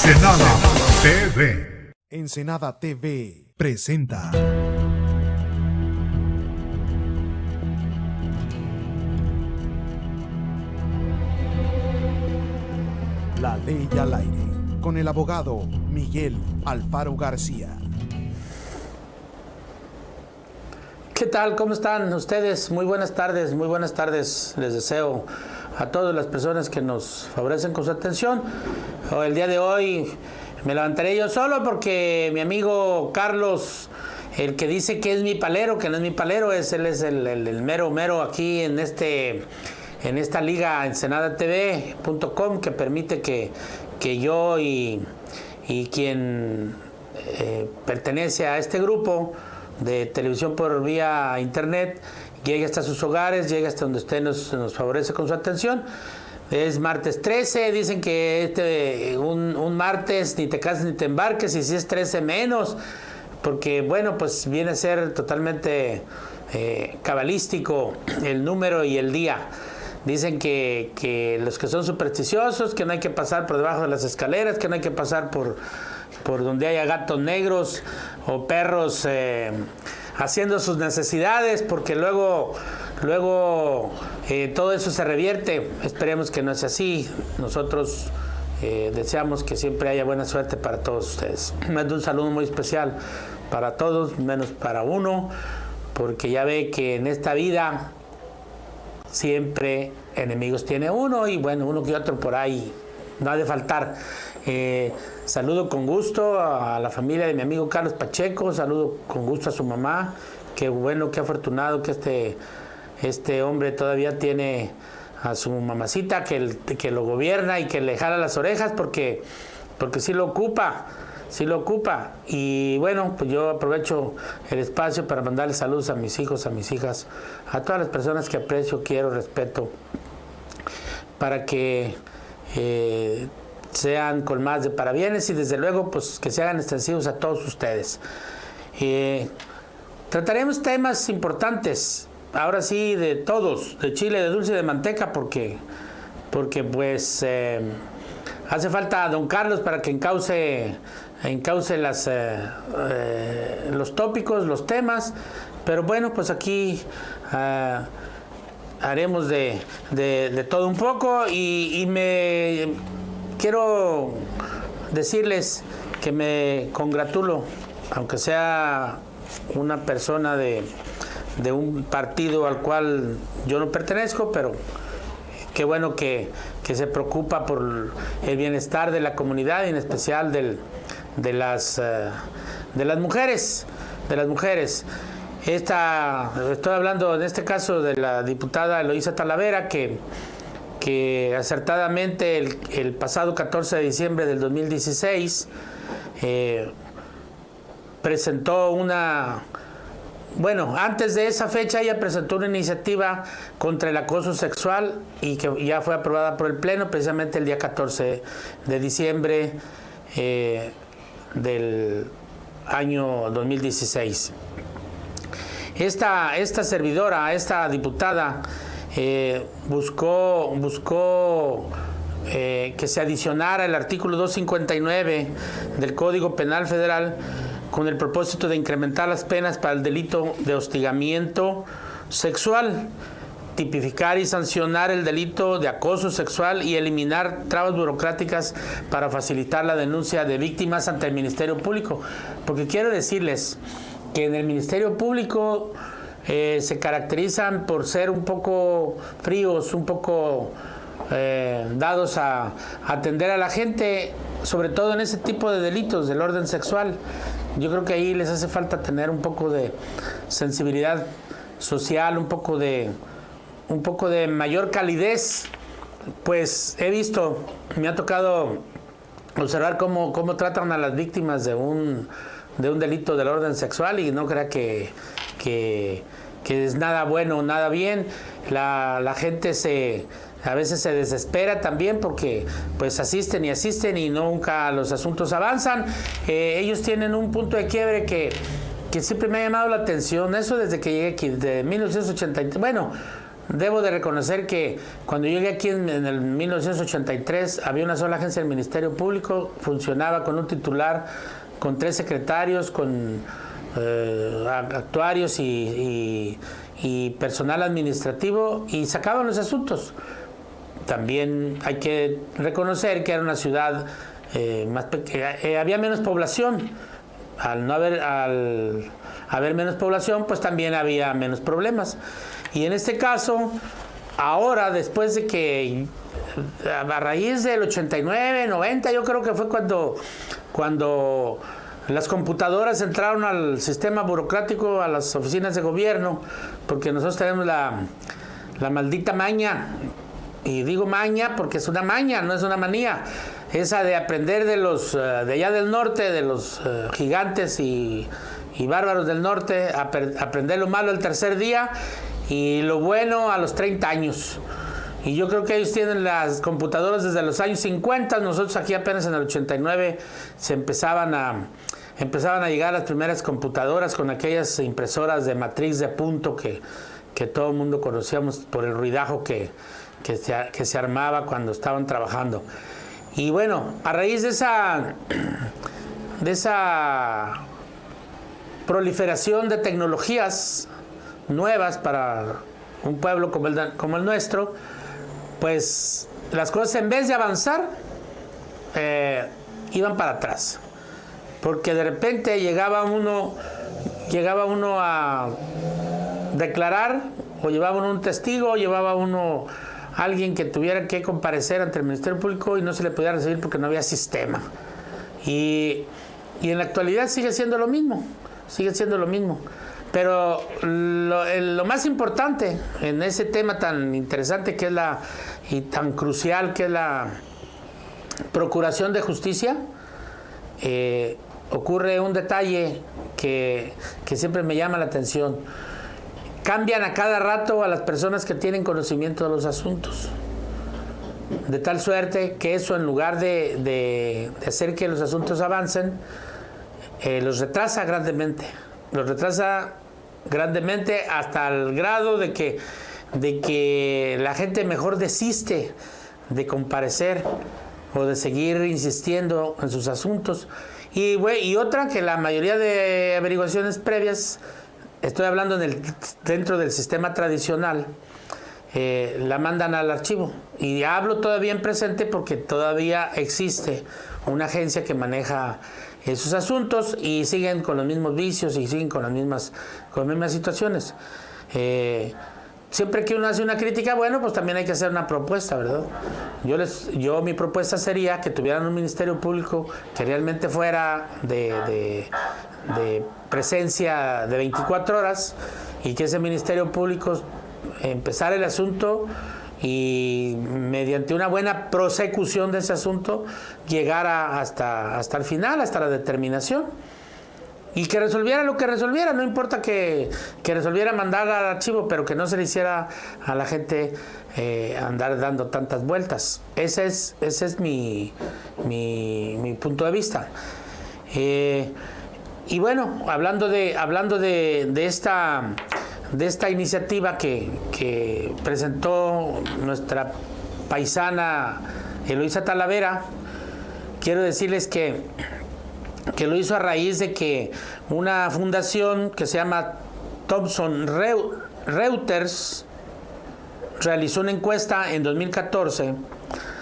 Ensenada TV. Ensenada TV presenta La Ley al Aire, con el abogado Miguel Alfaro García. ¿Qué tal? ¿Cómo están ustedes? Muy buenas tardes les deseo a todas las personas que nos favorecen con su atención. El día de hoy me levantaré yo solo porque mi amigo Carlos, el que dice que es mi palero, que no es mi palero, él es el mero aquí en esta liga ensenadatv.com, que permite que yo y quien pertenece a este grupo de televisión por vía internet llegue hasta sus hogares, llegue hasta donde usted nos favorece con su atención. Es martes 13, dicen que un martes ni te cases ni te embarques, y si es 13 menos, porque bueno, pues viene a ser totalmente cabalístico el número y el día. Dicen que los que son supersticiosos, que no hay que pasar por debajo de las escaleras, que no hay que pasar por donde haya gatos negros o perros haciendo sus necesidades, porque luego todo eso se revierte. Esperemos que no sea así. Nosotros deseamos que siempre haya buena suerte para todos ustedes. Mando un saludo muy especial para todos, menos para uno, porque ya ve que en esta vida siempre enemigos tiene uno, y bueno, uno que otro por ahí no ha de faltar. Saludo con gusto a la familia de mi amigo Carlos Pacheco, saludo con gusto a su mamá. Qué bueno, qué afortunado que este hombre todavía tiene a su mamacita que lo gobierna y que le jala las orejas, porque sí lo ocupa. Y bueno, pues yo aprovecho el espacio para mandarle saludos a mis hijos, a mis hijas, a todas las personas que aprecio, quiero, respeto, para que sean colmadas de parabienes, y desde luego pues que se hagan extensivos a todos ustedes. Trataremos temas importantes, ahora sí, de todos, de chile, de dulce y de manteca, porque pues hace falta a don Carlos para que encauce los tópicos, los temas, pero bueno, pues aquí haremos de todo un poco, y me quiero decirles que me congratulo, aunque sea una persona de un partido al cual yo no pertenezco, pero qué bueno que se preocupa por el bienestar de la comunidad, y en especial de las mujeres. Estoy hablando en este caso de la diputada Eloísa Talavera, que acertadamente el pasado 14 de diciembre del 2016 presentó antes de esa fecha ella presentó una iniciativa contra el acoso sexual, y que ya fue aprobada por el Pleno precisamente el día 14 de diciembre del año 2016. Esta servidora, esta diputada, buscó que se adicionara el artículo 259 del Código Penal Federal, con el propósito de incrementar las penas para el delito de hostigamiento sexual, tipificar y sancionar el delito de acoso sexual, y eliminar trabas burocráticas para facilitar la denuncia de víctimas ante el Ministerio Público. Porque quiero decirles que en el Ministerio Público se caracterizan por ser un poco fríos, un poco dados a atender a la gente, sobre todo en ese tipo de delitos del orden sexual. Yo creo que ahí les hace falta tener un poco de sensibilidad social, un poco de mayor calidez. Pues me ha tocado observar cómo tratan a las víctimas de un delito del orden sexual, y no crea que es nada bueno, nada bien. La gente a veces se desespera también, porque pues asisten y nunca los asuntos avanzan. Ellos tienen un punto de quiebre que siempre me ha llamado la atención, eso desde que llegué aquí, de 1980. Bueno, Debo de reconocer que cuando llegué aquí en el 1983 había una sola agencia del Ministerio Público, funcionaba con un titular, con 3 secretarios, con actuarios y personal administrativo, y sacaban los asuntos. También hay que reconocer que era una ciudad más pequeña, había menos población. Al haber menos población, pues también había menos problemas. Y en este caso, ahora, después de que, a raíz del 89, 90, yo creo que fue cuando las computadoras entraron al sistema burocrático, a las oficinas de gobierno, porque nosotros tenemos la maldita maña, y digo maña porque es una maña, no es una manía, esa de aprender de los de allá del norte, de los gigantes y bárbaros del norte, aprender lo malo el tercer día y lo bueno a los 30 años. Y yo creo que ellos tienen las computadoras desde los años 50, nosotros aquí apenas en el 89 se empezaban a llegar las primeras computadoras con aquellas impresoras de matriz de punto que todo el mundo conocíamos por el ruidajo que se armaba cuando estaban trabajando. Y bueno, a raíz de esa proliferación de tecnologías nuevas para un pueblo como el nuestro, pues las cosas en vez de avanzar iban para atrás, porque de repente llegaba uno a declarar, o llevaba uno un testigo, o llevaba uno alguien que tuviera que comparecer ante el Ministerio Público y no se le podía recibir porque no había sistema. Y en la actualidad sigue siendo lo mismo. Pero lo más importante en ese tema tan interesante que es y tan crucial que es la procuración de justicia, ocurre un detalle que siempre me llama la atención. Cambian a cada rato a las personas que tienen conocimiento de los asuntos, de tal suerte que eso, en lugar de hacer que los asuntos avancen, los retrasa grandemente. Hasta el grado de que la gente mejor desiste de comparecer o de seguir insistiendo en sus asuntos. Y otra, que la mayoría de averiguaciones previas, estoy hablando dentro del sistema tradicional, la mandan al archivo. Y hablo todavía en presente porque todavía existe una agencia que maneja esos asuntos y siguen con los mismos vicios y siguen con las mismas situaciones. Siempre que uno hace una crítica, bueno, pues también hay que hacer una propuesta, ¿verdad? Mi propuesta sería que tuvieran un Ministerio Público que realmente fuera de presencia de 24 horas y que ese Ministerio Público empezara el asunto y mediante una buena prosecución de ese asunto llegara hasta el final, hasta la determinación, y que resolviera lo que resolviera. No importa que resolviera mandar al archivo, pero que no se le hiciera a la gente andar dando tantas vueltas. Ese es mi punto de vista. Y bueno, hablando de esta iniciativa que presentó nuestra paisana Eloísa Talavera, quiero decirles que lo hizo a raíz de que una fundación que se llama Thomson Reuters realizó una encuesta en 2014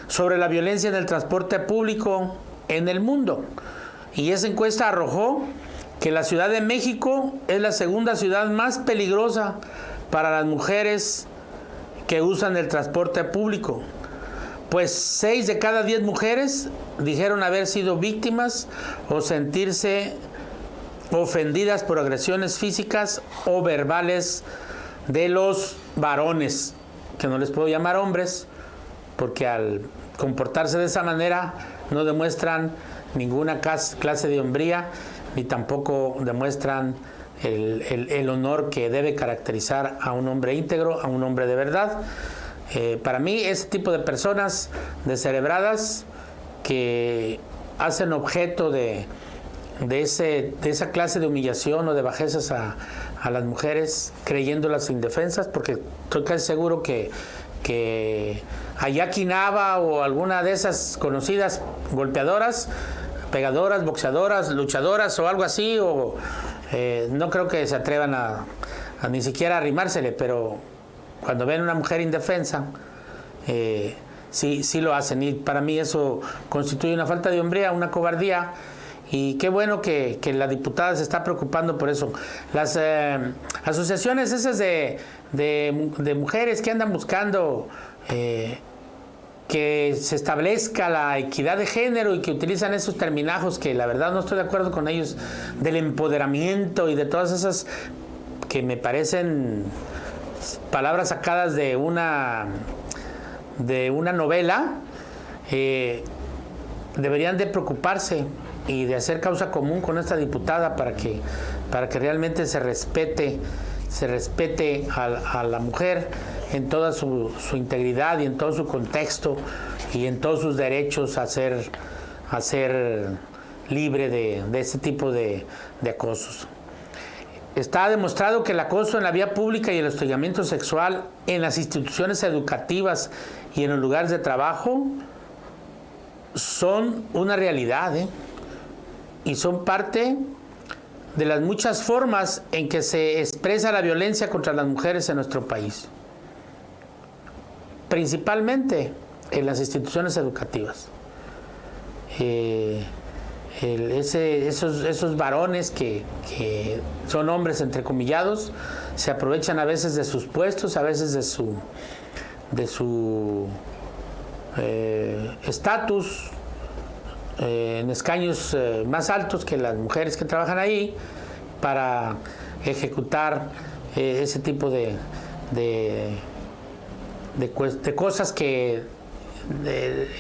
sobre la violencia en el transporte público en el mundo. Y esa encuesta arrojó que la Ciudad de México es la segunda ciudad más peligrosa para las mujeres que usan el transporte público. Pues 6 de cada 10 mujeres dijeron haber sido víctimas o sentirse ofendidas por agresiones físicas o verbales de los varones, que no les puedo llamar hombres, porque al comportarse de esa manera no demuestran ninguna clase de hombría, ni tampoco demuestran el honor que debe caracterizar a un hombre íntegro, a un hombre de verdad. Para mí, ese tipo de personas descerebradas que hacen objeto de de esa clase de humillación o de bajezas a las mujeres, creyéndolas indefensas, porque estoy casi seguro que Ayaki Nava o alguna de esas conocidas golpeadoras, pegadoras, boxeadoras, luchadoras o algo así, no creo que se atrevan a ni siquiera arrimársele, pero cuando ven una mujer indefensa, sí lo hacen, y para mí eso constituye una falta de hombría, una cobardía. Y qué bueno que la diputada se está preocupando por eso. Las asociaciones esas de mujeres que andan buscando que se establezca la equidad de género y que utilizan esos terminajos que la verdad no estoy de acuerdo con ellos, del empoderamiento y de todas esas que me parecen palabras sacadas de una novela, deberían de preocuparse y de hacer causa común con esta diputada para que realmente se respete a la mujer en toda su integridad y en todo su contexto y en todos sus derechos a ser libre de este tipo de acosos. Está demostrado que el acoso en la vía pública y el hostigamiento sexual en las instituciones educativas y en los lugares de trabajo son una realidad, y son parte de las muchas formas en que se expresa la violencia contra las mujeres en nuestro país, principalmente en las instituciones educativas. Esos varones que son hombres entrecomillados se aprovechan a veces de sus puestos, a veces de su estatus en escaños más altos que las mujeres que trabajan ahí, para ejecutar ese tipo de cosas que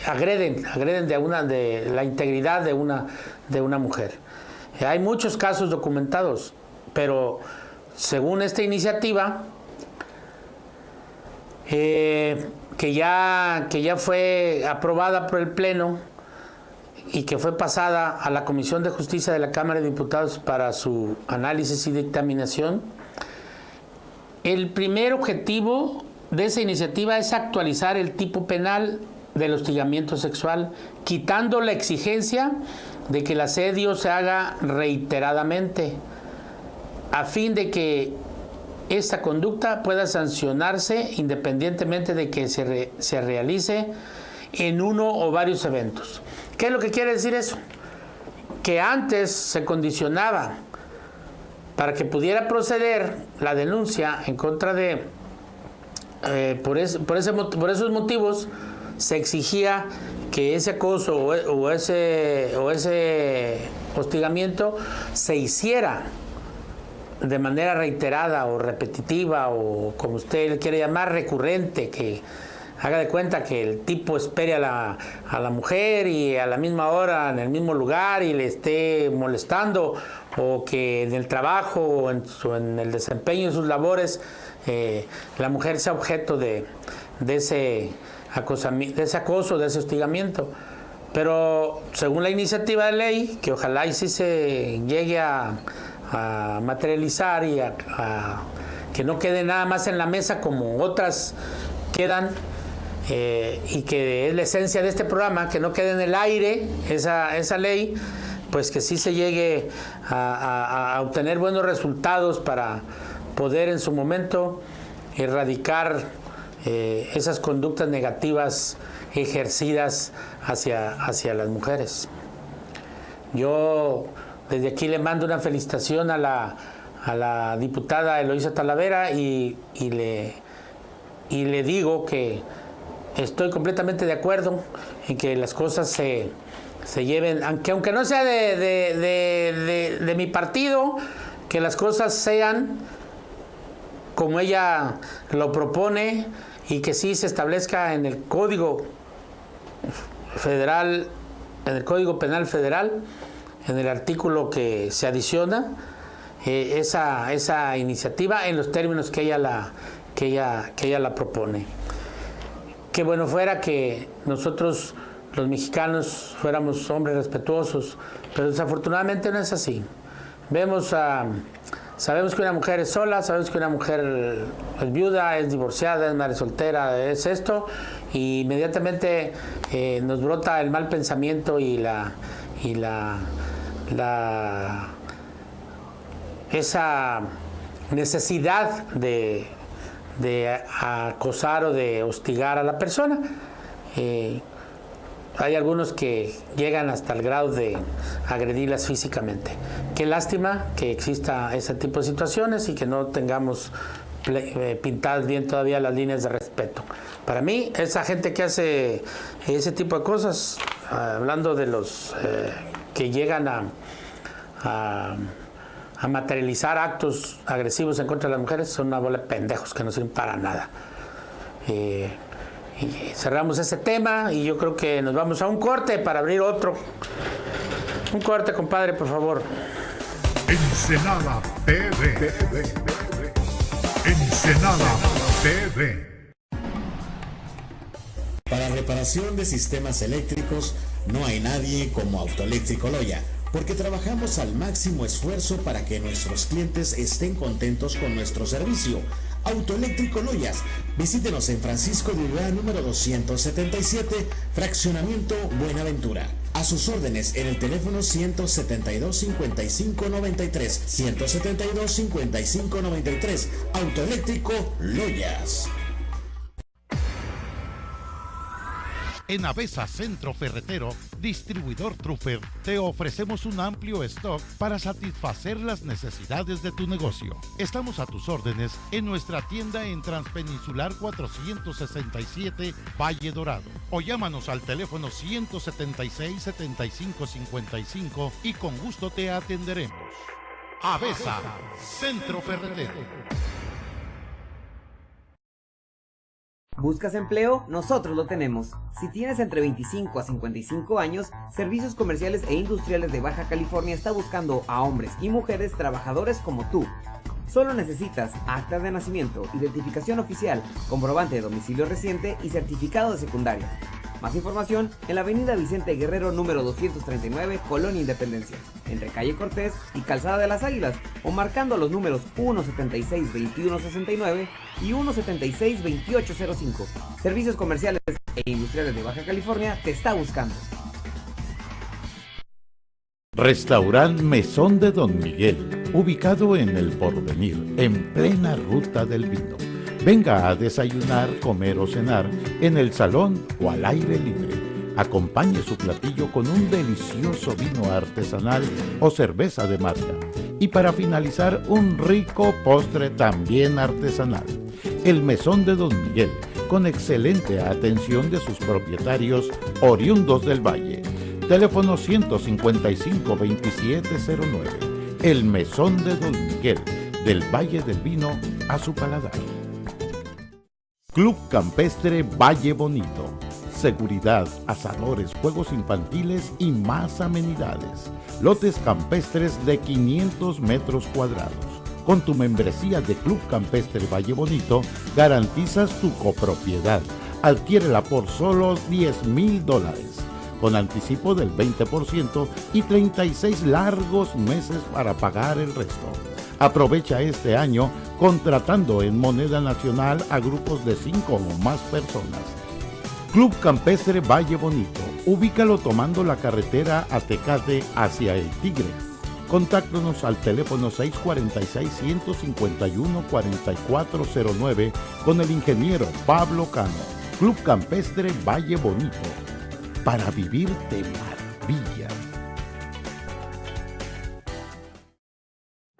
agreden de la integridad de una mujer. Hay muchos casos documentados, pero según esta iniciativa que ya fue aprobada por el Pleno y que fue pasada a la Comisión de Justicia de la Cámara de Diputados para su análisis y dictaminación, el primer objetivo de esa iniciativa es actualizar el tipo penal del hostigamiento sexual, quitando la exigencia de que el asedio se haga reiteradamente, a fin de que esta conducta pueda sancionarse independientemente de que se realice en uno o varios eventos. ¿Qué es lo que quiere decir eso? Que antes se condicionaba para que pudiera proceder la denuncia en contra de por esos motivos, se exigía que ese acoso o ese hostigamiento se hiciera de manera reiterada o repetitiva, o como usted le quiere llamar, recurrente, que haga de cuenta que el tipo espere a la mujer y a la misma hora en el mismo lugar y le esté molestando, o que en el trabajo o en el desempeño de sus labores la mujer sea objeto de ese acoso, de ese hostigamiento. Pero según la iniciativa de ley, que ojalá y sí se llegue a materializar y a que no quede nada más en la mesa como otras quedan, y que es la esencia de este programa, que no quede en el aire esa ley, pues que sí se llegue a obtener buenos resultados para poder en su momento erradicar esas conductas negativas ejercidas hacia las mujeres. Yo desde aquí le mando una felicitación a la diputada Eloísa Talavera y le digo que estoy completamente de acuerdo en que las cosas se lleven, aunque no sea de mi partido, que las cosas sean como ella lo propone, y que sí se establezca en el Código Federal, en el Código Penal Federal, en el artículo que se adiciona esa iniciativa en los términos que ella la propone. Qué bueno fuera que nosotros los mexicanos fuéramos hombres respetuosos, pero desafortunadamente no es así. Sabemos que una mujer es sola, sabemos que una mujer es viuda, es divorciada, es madre soltera, es esto, y inmediatamente nos brota el mal pensamiento y esa necesidad de acosar o de hostigar a la persona. Hay algunos que llegan hasta el grado de agredirlas físicamente. Qué lástima que exista ese tipo de situaciones y que no tengamos pintadas bien todavía las líneas de respeto. Para mí, esa gente que hace ese tipo de cosas, hablando de los que llegan a materializar actos agresivos en contra de las mujeres, son una bola de pendejos que no sirven para nada. Y cerramos ese tema y yo creo que nos vamos a un corte para abrir otro. Un corte, compadre, por favor. Ensenada TV. Ensenada TV. Para reparación de sistemas eléctricos no hay nadie como Autoeléctrico Loya, porque trabajamos al máximo esfuerzo para que nuestros clientes estén contentos con nuestro servicio. Autoeléctrico Loyas, visítenos en Francisco de Urrea número 277, Fraccionamiento Buenaventura. A sus órdenes en el teléfono 172 55 93, 172 55 93. Autoeléctrico Loyas. En Avesa Centro Ferretero, distribuidor Trooper, te ofrecemos un amplio stock para satisfacer las necesidades de tu negocio. Estamos a tus órdenes en nuestra tienda en Transpeninsular 467, Valle Dorado. O llámanos al teléfono 176-7555 y con gusto te atenderemos. Avesa Centro Ferretero. ¿Buscas empleo? Nosotros lo tenemos. Si tienes entre 25 a 55 años, Servicios Comerciales e Industriales de Baja California está buscando a hombres y mujeres trabajadores como tú. Solo necesitas acta de nacimiento, identificación oficial, comprobante de domicilio reciente y certificado de secundaria. Más información en la avenida Vicente Guerrero número 239, Colonia Independencia, entre calle Cortés y Calzada de las Águilas, o marcando los números 176-2169 y 176-2805. Servicios Comerciales e Industriales de Baja California te está buscando. Restaurant Mesón de Don Miguel, ubicado en El Porvenir, en plena Ruta del Vino. Venga a desayunar, comer o cenar en el salón o al aire libre. Acompañe su platillo con un delicioso vino artesanal o cerveza de marca. Y para finalizar, un rico postre también artesanal. El Mesón de Don Miguel, con excelente atención de sus propietarios oriundos del Valle. Teléfono 155-2709. El Mesón de Don Miguel, del Valle del Vino a su paladar. Club Campestre Valle Bonito. Seguridad, asadores, juegos infantiles y más amenidades. Lotes campestres de 500 metros cuadrados. Con tu membresía de Club Campestre Valle Bonito, garantizas tu copropiedad. Adquiérela por solo $10,000, con anticipo del 20% y 36 largos meses para pagar el resto. Aprovecha este año contratando en moneda nacional a grupos de 5 o más personas. Club Campestre Valle Bonito. Ubícalo tomando la carretera a Tecate hacia El Tigre. Contáctanos al teléfono 646-151-4409 con el ingeniero Pablo Cano. Club Campestre Valle Bonito. Para vivir de maravilla.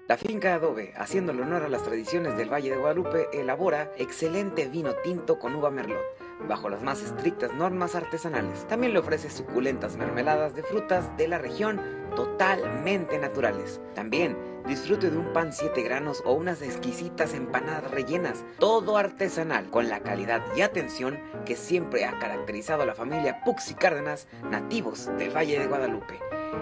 La finca Adobe, haciéndole honor a las tradiciones del Valle de Guadalupe, elabora excelente vino tinto con uva merlot, bajo las más estrictas normas artesanales. También le ofrece suculentas mermeladas de frutas de la región, totalmente naturales. También disfrute de un pan 7 granos o unas exquisitas empanadas rellenas, todo artesanal, con la calidad y atención que siempre ha caracterizado a la familia Puxi Cárdenas, nativos del Valle de Guadalupe.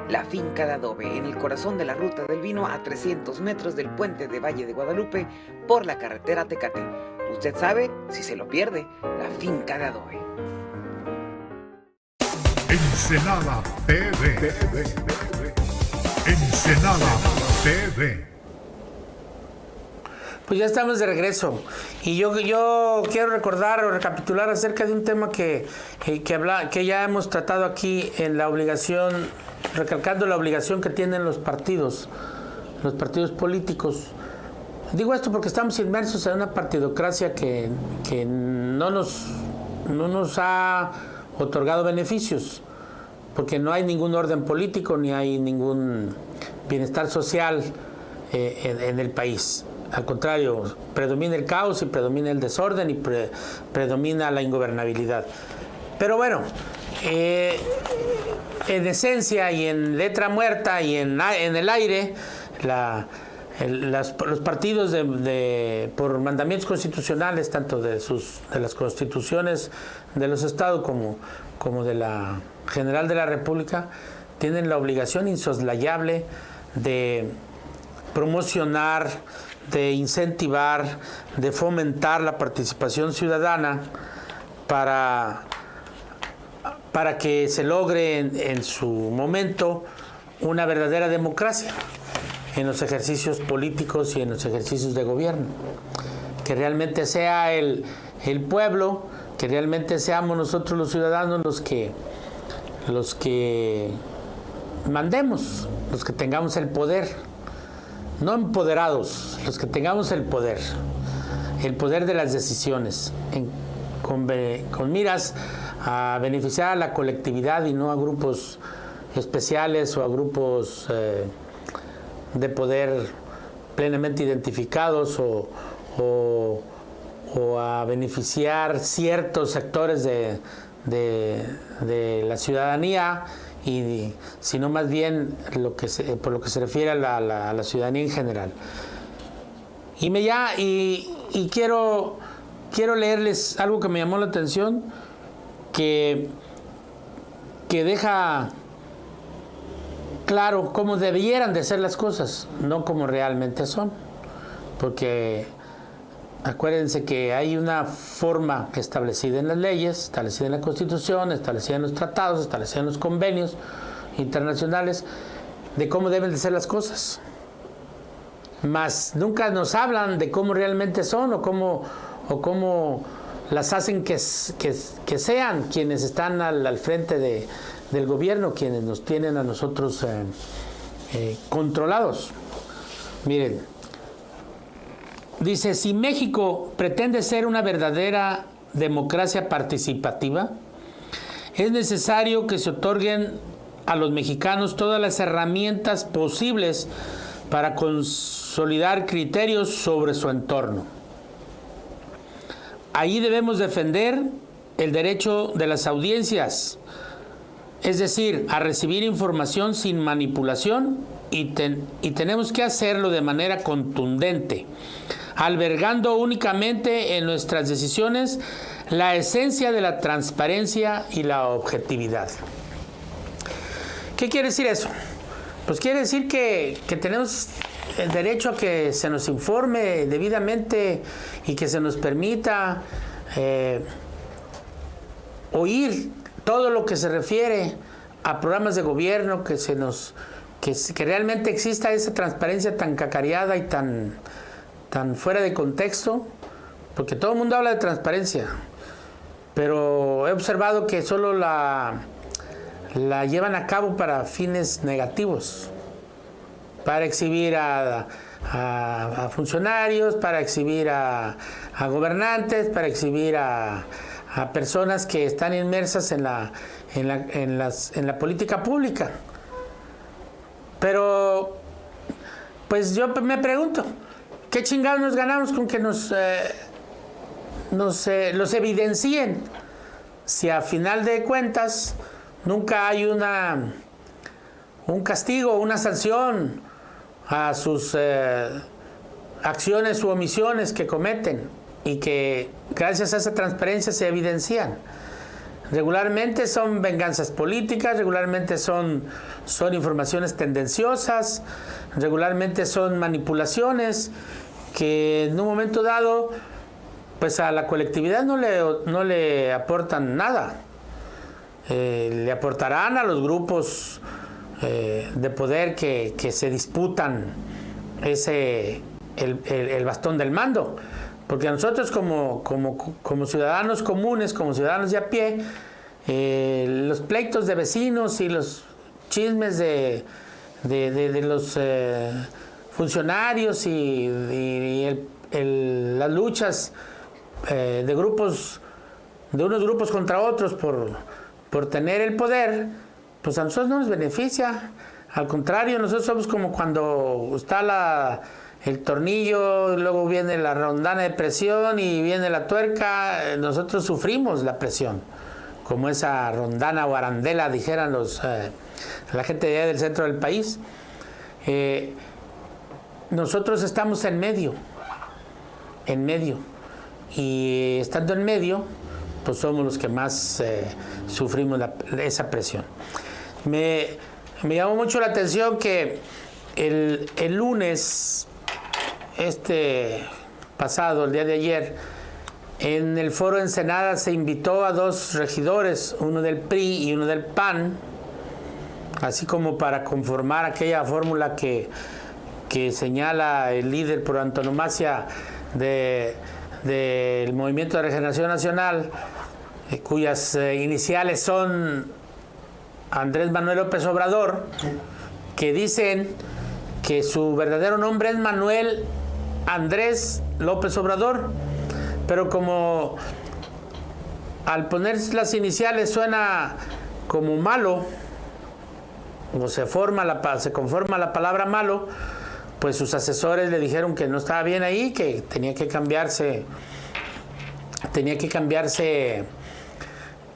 La finca de Adobe, en el corazón de la Ruta del Vino, a 300 metros del puente de Valle de Guadalupe, por la carretera Tecate. Usted sabe si se lo pierde, la finca de Adobe. Ensenada TV. Ensenada TV. Pues ya estamos de regreso y yo quiero recordar o recapitular acerca de un tema que ya hemos tratado aquí en la obligación, recalcando la obligación que tienen los partidos políticos. Digo esto porque estamos inmersos en una partidocracia que no nos ha otorgado beneficios, porque no hay ningún orden político ni hay ningún bienestar social en el país. Al contrario, predomina el caos y predomina el desorden y predomina la ingobernabilidad. Pero bueno, en esencia y en letra muerta y en el aire, los partidos por mandamientos constitucionales, tanto de las constituciones de los estados como de la General de la República, tienen la obligación insoslayable de promocionar, de incentivar, de fomentar la participación ciudadana para que se logre en su momento una verdadera democracia en los ejercicios políticos y en los ejercicios de gobierno. Que realmente sea el pueblo, que realmente seamos nosotros los ciudadanos los que mandemos, los que tengamos el poder. No empoderados, los que tengamos el poder de las decisiones, con miras a beneficiar a la colectividad y no a grupos especiales o a grupos de poder plenamente identificados o a beneficiar ciertos sectores de la ciudadanía, sino más bien por lo que se refiere a la ciudadanía en general. Y quiero leerles algo que me llamó la atención, que deja claro cómo debieran de ser las cosas, no como realmente son. Porque acuérdense que hay una forma establecida en las leyes, establecida en la Constitución, establecida en los tratados, establecida en los convenios internacionales de cómo deben de ser las cosas. Mas nunca nos hablan de cómo realmente son o cómo las hacen que sean quienes están al frente del gobierno, quienes nos tienen a nosotros controlados. Miren, dice, si México pretende ser una verdadera democracia participativa, es necesario que se otorguen a los mexicanos todas las herramientas posibles para consolidar criterios sobre su entorno. Ahí debemos defender el derecho de las audiencias, es decir, a recibir información sin manipulación y tenemos que hacerlo de manera contundente, albergando únicamente en nuestras decisiones la esencia de la transparencia y la objetividad. ¿Qué quiere decir eso? Pues quiere decir que tenemos el derecho a que se nos informe debidamente y que se nos permita oír todo lo que se refiere a programas de gobierno, que realmente exista esa transparencia tan cacareada y tan fuera de contexto, porque todo el mundo habla de transparencia, pero he observado que solo la llevan a cabo para fines negativos, para exhibir a funcionarios, para exhibir a gobernantes, para exhibir a personas que están inmersas en la política pública. Pero, pues yo me pregunto, ¿qué chingados nos ganamos con que los evidencien? Si a final de cuentas nunca hay un castigo, una sanción a sus acciones u omisiones que cometen y que gracias a esa transparencia se evidencian. Regularmente son venganzas políticas, regularmente son informaciones tendenciosas, regularmente son manipulaciones que en un momento dado pues a la colectividad no le aportan nada. le aportarán a los grupos de poder que se disputan el bastón del mando. Porque nosotros como ciudadanos comunes, como ciudadanos de a pie, los pleitos de vecinos y los chismes de los funcionarios y las luchas de unos grupos contra otros por tener el poder, pues a nosotros no nos beneficia. Al contrario, nosotros somos como cuando está el tornillo, luego viene la rondana de presión y viene la tuerca. Nosotros sufrimos la presión, como esa rondana o arandela, dijeran la gente de allá del centro del país. Nosotros estamos en medio, y estando en medio, pues somos los que más sufrimos esa presión. Me llamó mucho la atención que el lunes pasado, el día de ayer, en el foro Ensenada se invitó a 2 regidores, uno del PRI y uno del PAN, así como para conformar aquella fórmula que señala el líder por antonomasia del Movimiento de Regeneración Nacional, cuyas iniciales son Andrés Manuel López Obrador, que dicen que su verdadero nombre es Manuel Andrés López Obrador, pero como al poner las iniciales suena como malo, o se conforma la palabra malo, pues sus asesores le dijeron que no estaba bien ahí, que tenía que cambiarse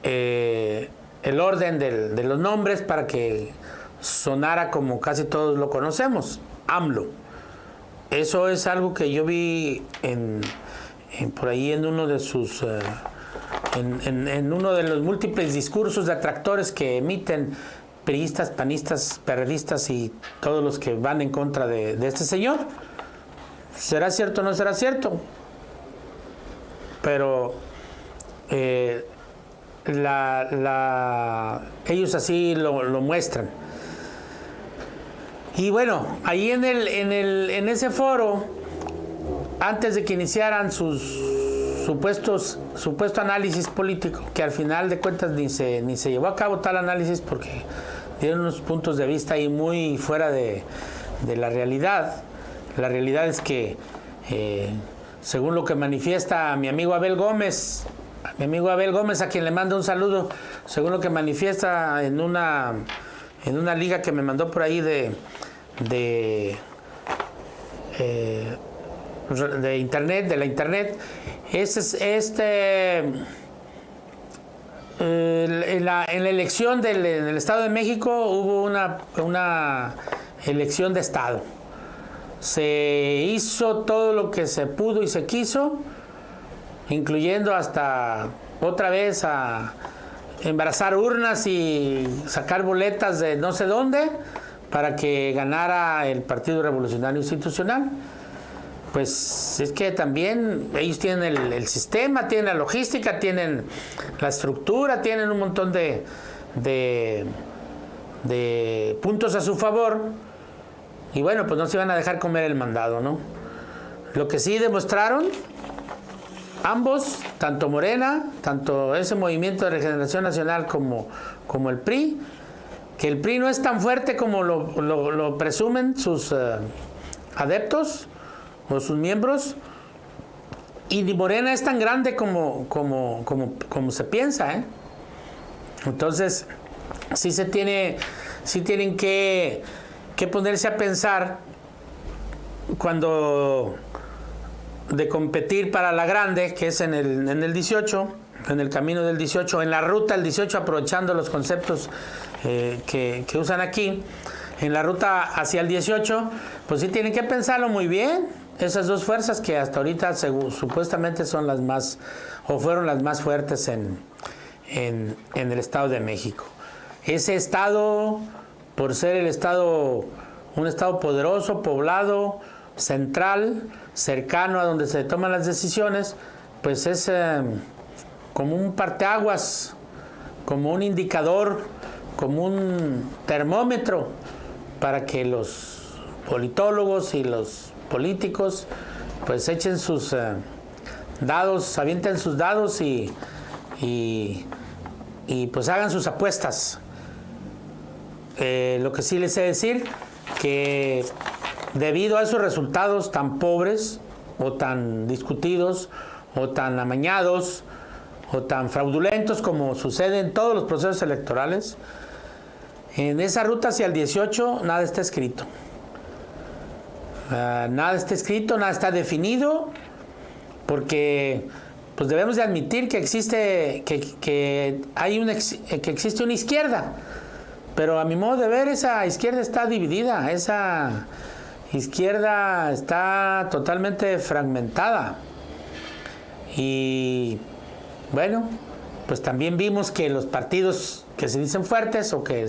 el orden de los nombres para que sonara como casi todos lo conocemos, AMLO. Eso es algo que yo vi por ahí en uno de sus en uno de los múltiples discursos de atractores que emiten priistas, panistas, perredistas y todos los que van en contra de este señor. ¿Será cierto o no será cierto? Pero ellos así lo muestran. Y bueno, ahí en ese foro, antes de que iniciaran sus supuesto análisis político, que al final de cuentas ni se llevó a cabo tal análisis porque dieron unos puntos de vista ahí muy fuera de la realidad. La realidad es que, según lo que manifiesta mi amigo Abel Gómez, a quien le mando un saludo, según lo que manifiesta en una liga que me mandó por ahí de internet, de la internet, en la elección en el Estado de México hubo una elección de Estado. Se hizo todo lo que se pudo y se quiso, incluyendo hasta otra vez a embarazar urnas y sacar boletas de no sé dónde para que ganara el Partido Revolucionario Institucional. Pues es que también ellos tienen el sistema, tienen la logística, tienen la estructura, tienen un montón de puntos a su favor. Y bueno, pues no se van a dejar comer el mandado, ¿no? Lo que sí demostraron ambos, tanto Morena, tanto ese Movimiento de Regeneración Nacional como el PRI, que el PRI no es tan fuerte como lo presumen sus adeptos o sus miembros, y ni Morena es tan grande como se piensa, ¿eh? Entonces, sí tienen que ponerse a pensar cuando de competir para la grande, que es en el 18, en el camino del 18, en la ruta del 18, aprovechando los conceptos que usan aquí, en la ruta hacia el 18, pues sí tienen que pensarlo muy bien. Esas dos fuerzas que hasta ahorita supuestamente son las más, o fueron las más fuertes en el Estado de México. Ese estado, por ser un estado poderoso, poblado, central, cercano a donde se toman las decisiones, pues es como un parteaguas como un indicador, como un termómetro para que los politólogos y los políticos pues echen sus dados, avienten sus dados y pues hagan sus apuestas. Lo que sí les sé decir, que debido a esos resultados tan pobres o tan discutidos o tan amañados o tan fraudulentos como sucede en todos los procesos electorales, en esa ruta hacia el 18 nada está escrito. Nada está escrito, nada está definido, porque pues debemos de admitir que existe que existe una izquierda, pero a mi modo de ver esa izquierda está dividida, esa izquierda está totalmente fragmentada. Y bueno, pues también vimos que los partidos que se dicen fuertes, o que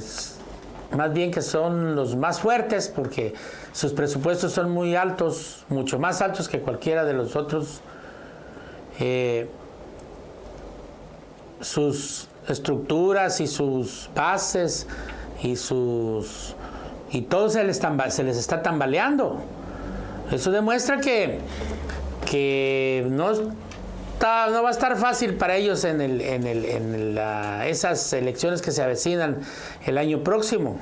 más bien que son los más fuertes, porque sus presupuestos son muy altos, mucho más altos que cualquiera de los otros, sus estructuras y sus bases y todo se les está tambaleando. Eso demuestra que no va a estar fácil para ellos en esas elecciones que se avecinan el año próximo.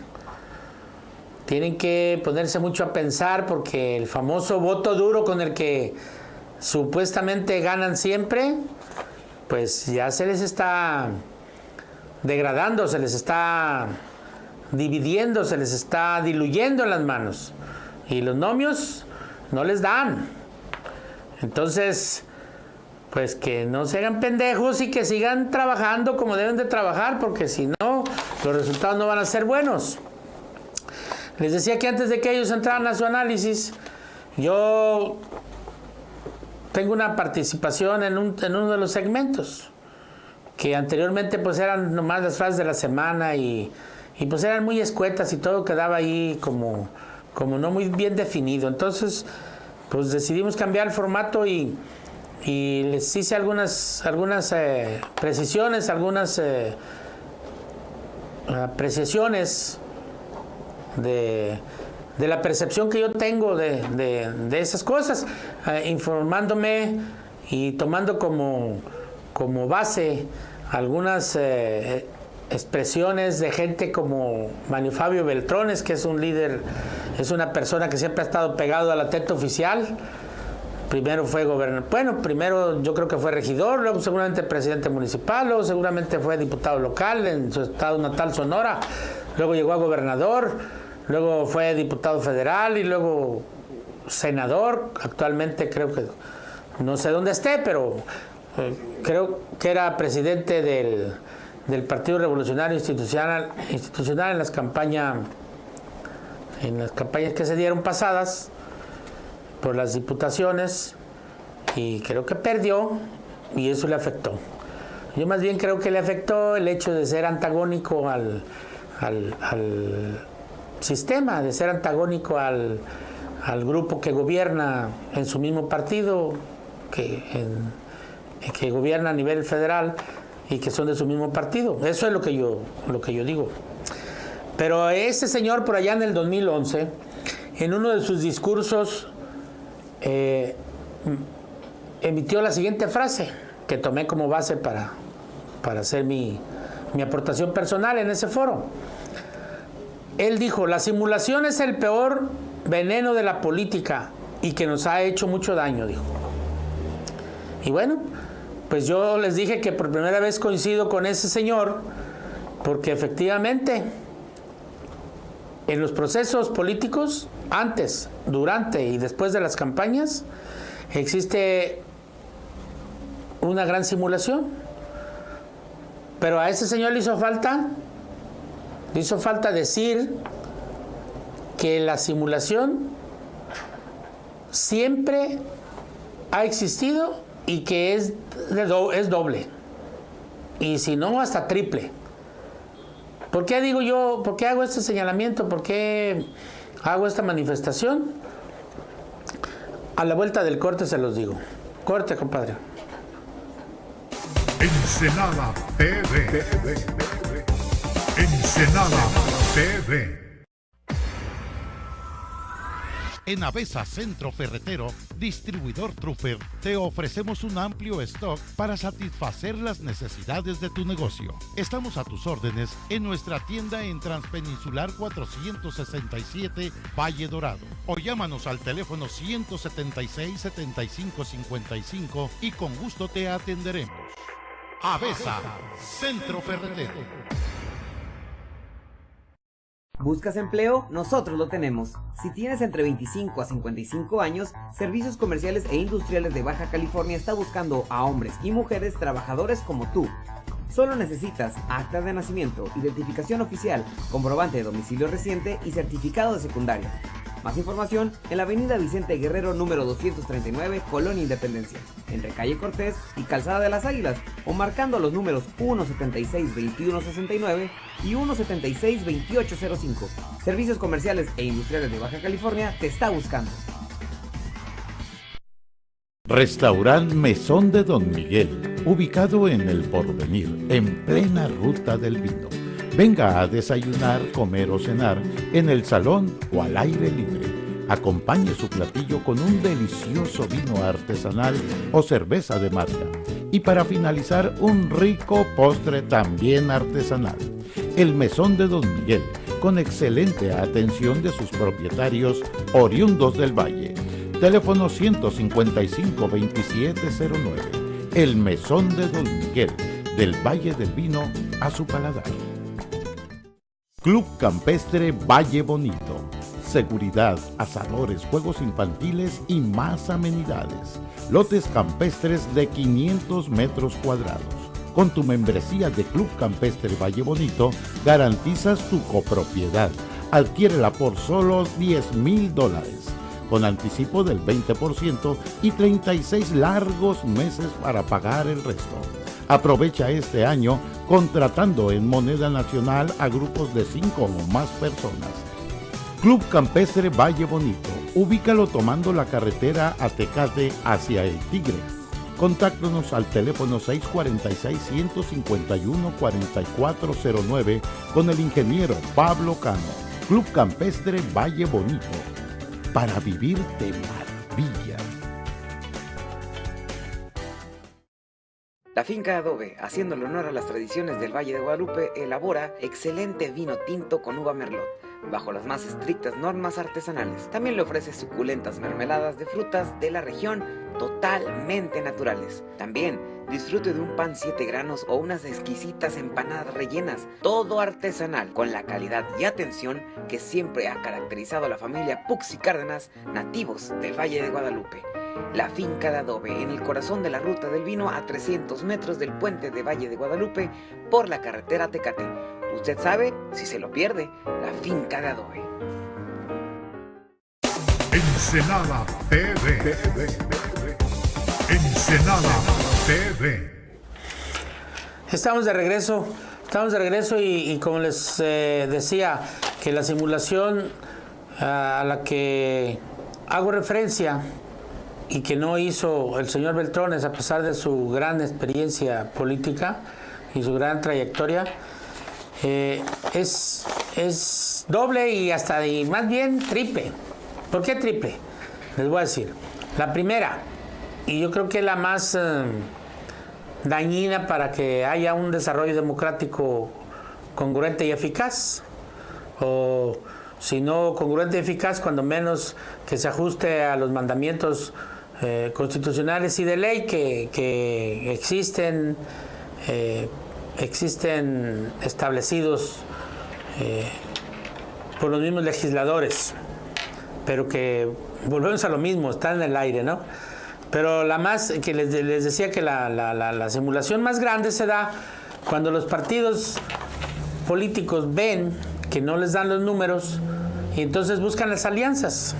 Tienen que ponerse mucho a pensar, porque el famoso voto duro con el que supuestamente ganan siempre, pues ya se les está degradando, se les está dividiendo, se les está diluyendo en las manos. Y los nomios no les dan. Entonces, pues que no se hagan pendejos y que sigan trabajando como deben de trabajar, porque si no, los resultados no van a ser buenos. Les decía que antes de que ellos entraran a su análisis, yo tengo una participación en uno de los segmentos, que anteriormente pues eran nomás las frases de la semana y pues eran muy escuetas y todo quedaba ahí como no muy bien definido. Entonces, pues decidimos cambiar el formato y les hice algunas precisiones, algunas apreciaciones de la percepción que yo tengo de esas cosas, informándome y tomando como base algunas expresiones de gente como Manio Fabio Beltrones, que es un líder, es una persona que siempre ha estado pegado a la teta oficial. Primero fue gobernador, primero yo creo que fue regidor, luego seguramente presidente municipal, luego seguramente fue diputado local en su estado natal, Sonora, luego llegó a gobernador, luego fue diputado federal y luego senador. Actualmente creo que, no sé dónde esté, pero creo que era presidente del Partido Revolucionario Institucional en las campañas que se dieron pasadas por las diputaciones, y creo que perdió y eso le afectó. Yo más bien creo que le afectó el hecho de ser antagónico al sistema, de ser antagónico al grupo que gobierna en su mismo partido, que gobierna a nivel federal y que son de su mismo partido. Eso es lo que yo digo. Pero ese señor por allá en el 2011, en uno de sus discursos, emitió la siguiente frase que tomé como base para hacer mi aportación personal en ese foro. Él dijo: la simulación es el peor veneno de la política y que nos ha hecho mucho daño, dijo. Y bueno, pues yo les dije que por primera vez coincido con ese señor, porque efectivamente en los procesos políticos, antes, durante y después de las campañas, existe una gran simulación. Pero a ese señor le hizo falta decir que la simulación siempre ha existido y que es doble, y si no hasta triple. ¿Por qué digo yo? ¿Por qué hago este señalamiento? ¿Por qué hago esta manifestación? A la vuelta del corte se los digo. Corte, compadre. Ensenada TV. Ensenada TV. En Avesa Centro Ferretero, distribuidor Trooper, te ofrecemos un amplio stock para satisfacer las necesidades de tu negocio. Estamos a tus órdenes en nuestra tienda en Transpeninsular 467 Valle Dorado. O llámanos al teléfono 176-7555 y con gusto te atenderemos. Avesa Centro Ferretero. ¿Buscas empleo? Nosotros lo tenemos. Si tienes entre 25 a 55 años, Servicios Comerciales e Industriales de Baja California está buscando a hombres y mujeres trabajadores como tú. Solo necesitas acta de nacimiento, identificación oficial, comprobante de domicilio reciente y certificado de secundaria. Más información en la avenida Vicente Guerrero número 239, Colonia Independencia, entre calle Cortés y Calzada de las Águilas, o marcando los números 176-2169 y 176-2805. Servicios Comerciales e Industriales de Baja California te está buscando. Restaurant Mesón de Don Miguel, ubicado en El Porvenir, en plena ruta del vino. Venga a desayunar, comer o cenar en el salón o al aire libre. Acompañe su platillo con un delicioso vino artesanal o cerveza de marca. Y para finalizar, un rico postre también artesanal. El Mesón de Don Miguel, con excelente atención de sus propietarios oriundos del Valle. Teléfono 155-2709. El Mesón de Don Miguel, del Valle del Vino a su paladar. Club Campestre Valle Bonito. Seguridad, asadores, juegos infantiles y más amenidades. Lotes campestres de 500 metros cuadrados. Con tu membresía de Club Campestre Valle Bonito, garantizas tu copropiedad. Adquiérela por solo $10,000, con anticipo del 20% y 36 largos meses para pagar el resto. Aprovecha este año contratando en moneda nacional a grupos de 5 o más personas. Club Campestre Valle Bonito. Ubícalo tomando la carretera a Tecate hacia El Tigre. Contáctanos al teléfono 646-151-4409 con el ingeniero Pablo Cano. Club Campestre Valle Bonito. Para vivir de maravilla. La finca Adobe, haciéndole honor a las tradiciones del Valle de Guadalupe, elabora excelente vino tinto con uva merlot, bajo las más estrictas normas artesanales. También le ofrece suculentas mermeladas de frutas de la región, totalmente naturales. También disfrute de un pan 7 granos o unas exquisitas empanadas rellenas, todo artesanal, con la calidad y atención que siempre ha caracterizado a la familia Pux y Cárdenas, nativos del Valle de Guadalupe. La finca de Adobe, en el corazón de la ruta del vino, a 300 metros del puente de Valle de Guadalupe por la carretera Tecate. Usted sabe, si se lo pierde, la finca de Adobe. Ensenada TV. Ensenada TV. Estamos de regreso y como les decía, que la simulación a la que hago referencia y que no hizo el señor Beltrones, a pesar de su gran experiencia política y su gran trayectoria, es doble y más bien triple. ¿Por qué triple? Les voy a decir. La primera, y yo creo que la más dañina para que haya un desarrollo democrático congruente y eficaz, o si no congruente y eficaz, cuando menos que se ajuste a los mandamientos constitucionales y de ley que existen establecidos por los mismos legisladores, pero que volvemos a lo mismo, está en el aire, ¿no? Pero la más, que les decía que la simulación más grande se da cuando los partidos políticos ven que no les dan los números y entonces buscan las alianzas.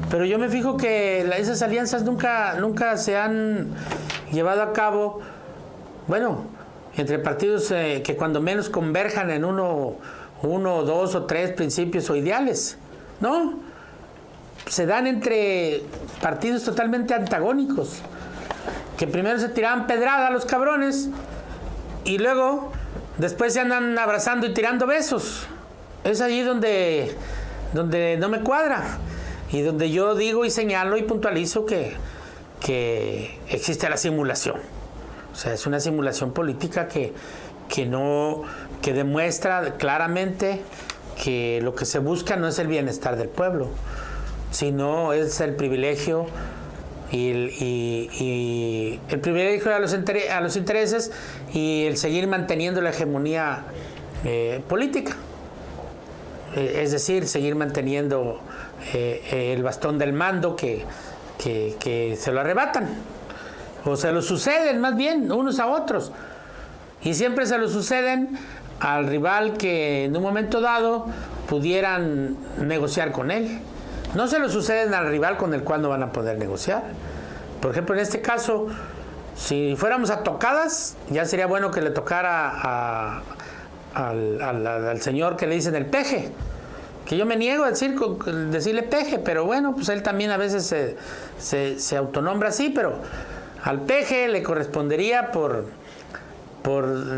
Pero yo me fijo que esas alianzas nunca se han llevado a cabo, bueno, entre partidos que cuando menos converjan en uno, dos o tres principios o ideales, ¿no? Se dan entre partidos totalmente antagónicos, que primero se tiraban pedrada a los cabrones y luego después se andan abrazando y tirando besos. Es allí donde no me cuadra y donde yo digo y señalo y puntualizo que existe la simulación. O sea, es una simulación política que demuestra claramente que lo que se busca no es el bienestar del pueblo, sino es el privilegio y el privilegio a los intereses y el seguir manteniendo la hegemonía política. Es decir, seguir manteniendo el bastón del mando que se lo arrebatan o se lo suceden más bien unos a otros, y siempre se lo suceden al rival que en un momento dado pudieran negociar con él. No se lo suceden al rival con el cual no van a poder negociar. Por ejemplo, en este caso, si fuéramos a tocadas, ya sería bueno que le tocara al señor que le dicen el peje, que yo me niego a decirle peje, pero bueno, pues él también a veces se autonombra así, pero al peje le correspondería por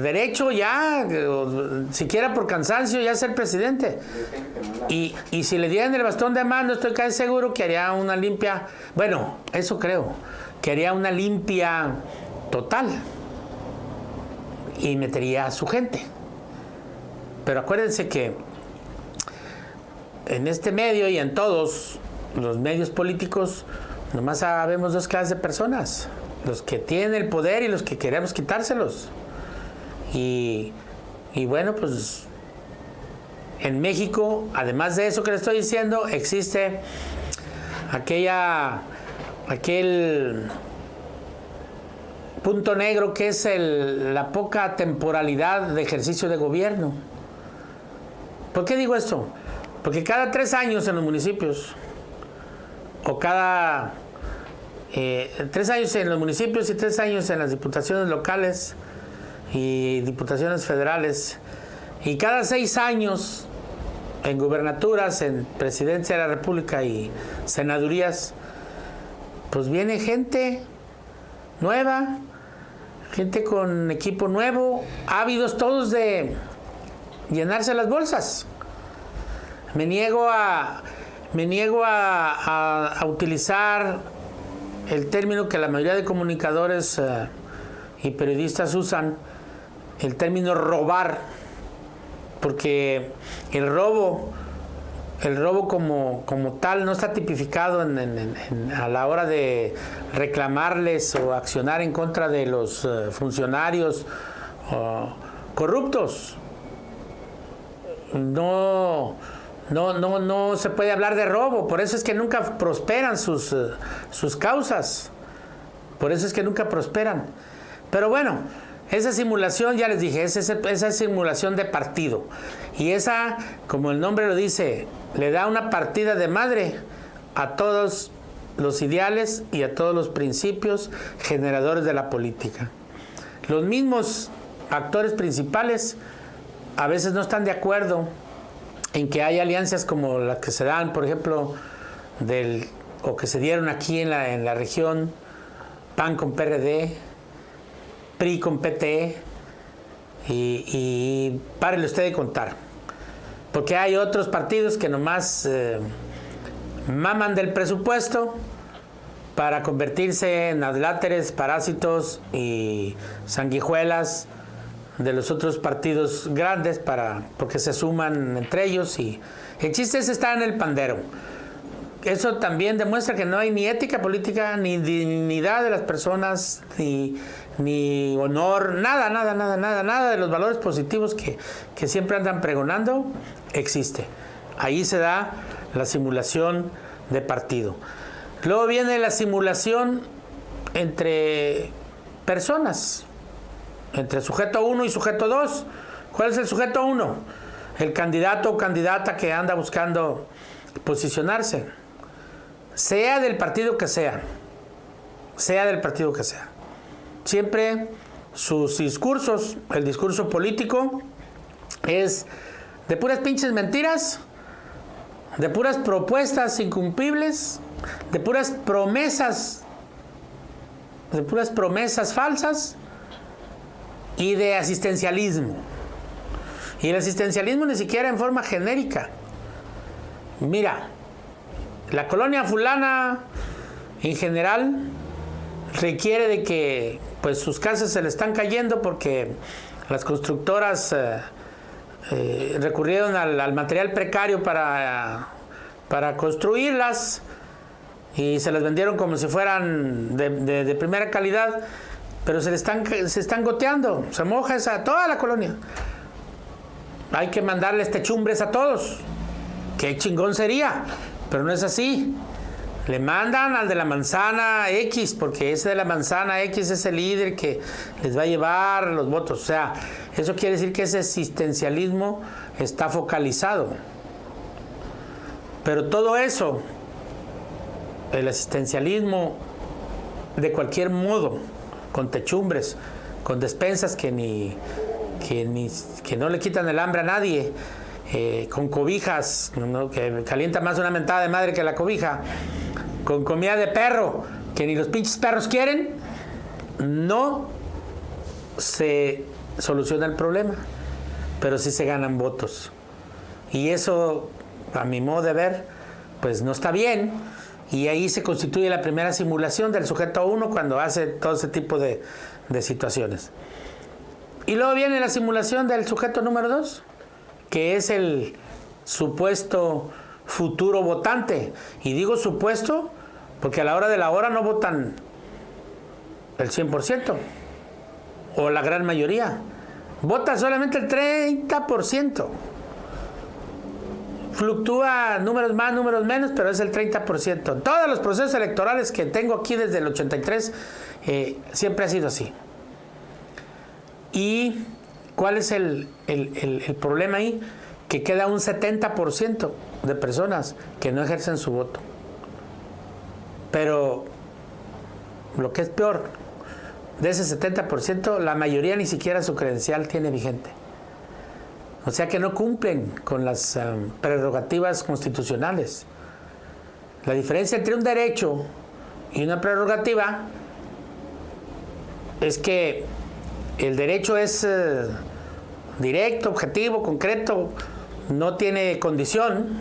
derecho ya, o siquiera por cansancio, ya ser presidente. Y si le dieran el bastón de mando, estoy casi seguro que haría una limpia, bueno, eso creo, que haría una limpia total y metería a su gente. Pero acuérdense que en este medio y en todos los medios políticos nomás sabemos dos clases de personas: los que tienen el poder y los que queremos quitárselos. Y bueno, pues en México, además de eso que le estoy diciendo, existe aquel punto negro que es la poca temporalidad de ejercicio de gobierno. ¿Por qué digo esto? Porque cada 3 años en los municipios, o cada 3 años en los municipios y 3 años en las diputaciones locales y diputaciones federales, y cada 6 años en gubernaturas, en presidencia de la República y senadurías, pues viene gente nueva, gente con equipo nuevo, ávidos todos de llenarse las bolsas. Me niego a utilizar el término que la mayoría de comunicadores y periodistas usan, el término robar, porque el robo como tal no está tipificado a la hora de reclamarles o accionar en contra de los funcionarios corruptos. No se puede hablar de robo, por eso es que nunca prosperan sus causas, por eso es que nunca prosperan. Pero bueno, esa simulación, ya les dije, esa simulación de partido, y esa, como el nombre lo dice, le da una partida de madre a todos los ideales y a todos los principios generadores de la política. Los mismos actores principales a veces no están de acuerdo en que haya alianzas como las que se dan, por ejemplo, o que se dieron aquí en la región, PAN con PRD, PRI con PT, y párele usted de contar. Porque hay otros partidos que nomás maman del presupuesto para convertirse en adláteres, parásitos y sanguijuelas de los otros partidos grandes porque se suman entre ellos, y el chiste es estar en el pandero. Eso también demuestra que no hay ni ética política, ni dignidad de las personas, ni honor, nada de los valores positivos que siempre andan pregonando existe. Ahí se da la simulación de partido. Luego viene la simulación entre personas, entre sujeto 1 y sujeto 2. ¿Cuál es el sujeto 1? El candidato o candidata que anda buscando posicionarse, sea del partido que sea. Siempre sus discursos, el discurso político, es de puras pinches mentiras, de puras propuestas incumplibles, de puras promesas de puras promesas falsas y de asistencialismo. Y el asistencialismo ni siquiera en forma genérica. Mira, la colonia fulana en general requiere de que pues sus casas se le están cayendo porque las constructoras recurrieron al material precario para construirlas y se las vendieron como si fueran de primera calidad, pero se están goteando, se moja toda la colonia. Hay que mandarles techumbres a todos. Qué chingón sería, pero no es así. Le mandan al de la manzana X, porque ese de la manzana X es el líder que les va a llevar los votos. O sea, eso quiere decir que ese asistencialismo está focalizado. Pero todo eso, el asistencialismo de cualquier modo, con techumbres, con despensas que no le quitan el hambre a nadie, con cobijas, ¿no? Que calienta más una mentada de madre que la cobija, con comida de perro, que ni los pinches perros quieren, no se soluciona el problema, pero sí se ganan votos. Y eso, a mi modo de ver, pues no está bien, y ahí se constituye la primera simulación del sujeto 1 cuando hace todo ese tipo de situaciones. Y luego viene la simulación del sujeto número 2, que es el supuesto futuro votante. Y digo supuesto porque a la hora de la hora no votan el 100% o la gran mayoría. Vota solamente el 30%. Fluctúa números más, números menos, pero es el 30%. Todos los procesos electorales que tengo aquí desde el 83 siempre ha sido así. ¿Y cuál es el problema ahí? Que queda un 70% de personas que no ejercen su voto. Pero lo que es peor, de ese 70%, la mayoría ni siquiera su credencial tiene vigente. O sea que no cumplen con las prerrogativas constitucionales. La diferencia entre un derecho y una prerrogativa es que el derecho es directo, objetivo, concreto, no tiene condición,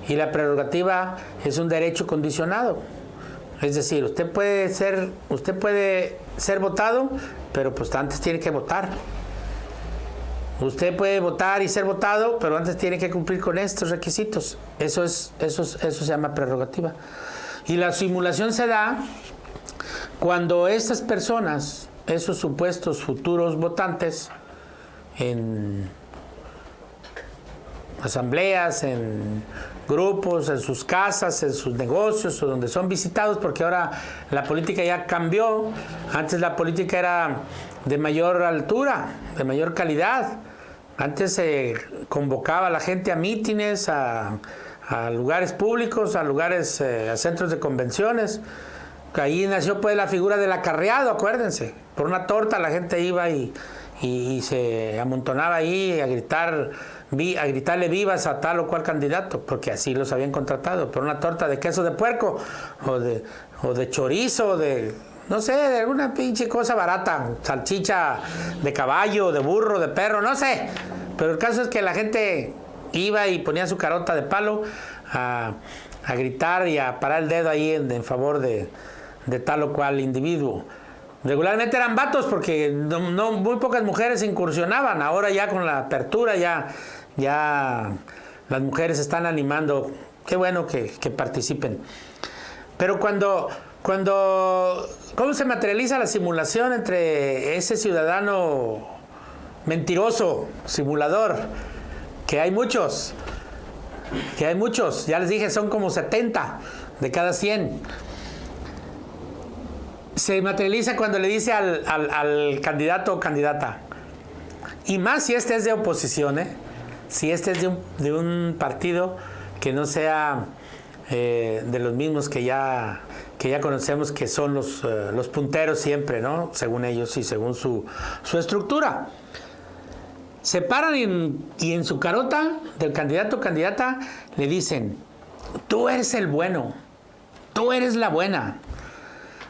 y la prerrogativa es un derecho condicionado. Es decir, usted puede ser votado, pero pues antes tiene que votar. Usted puede votar y ser votado, pero antes tiene que cumplir con estos requisitos. Eso se llama prerrogativa. Y la simulación se da cuando estas personas, esos supuestos futuros votantes, en asambleas, en grupos, en sus casas, en sus negocios o donde son visitados, porque ahora la política ya cambió. Antes la política era de mayor altura, de mayor calidad. Antes se convocaba a la gente a mítines, a lugares públicos, a lugares, a centros de convenciones. Ahí nació pues la figura del acarreado, acuérdense. Por una torta la gente iba y se amontonaba ahí a gritarle vivas a tal o cual candidato, porque así los habían contratado. Por una torta de queso de puerco o de chorizo, no sé, de alguna pinche cosa barata, salchicha de caballo, de burro, de perro, no sé. Pero el caso es que la gente iba y ponía su carota de palo a gritar y a parar el dedo ahí en favor de tal o cual individuo. Regularmente eran vatos porque no muy pocas mujeres incursionaban. Ahora ya con la apertura ya las mujeres están animando. Qué bueno que participen. Pero cuando ¿cómo se materializa la simulación entre ese ciudadano mentiroso, simulador? Que hay muchos, ya les dije, son como 70 de cada 100. Se materializa cuando le dice al candidato o candidata, y más si este es de oposición, si este es de un partido que no sea de los mismos que ya conocemos, que son los punteros siempre, ¿no? Según ellos y según su estructura. Se paran y en su carota del candidato o candidata le dicen: tú eres el bueno, tú eres la buena.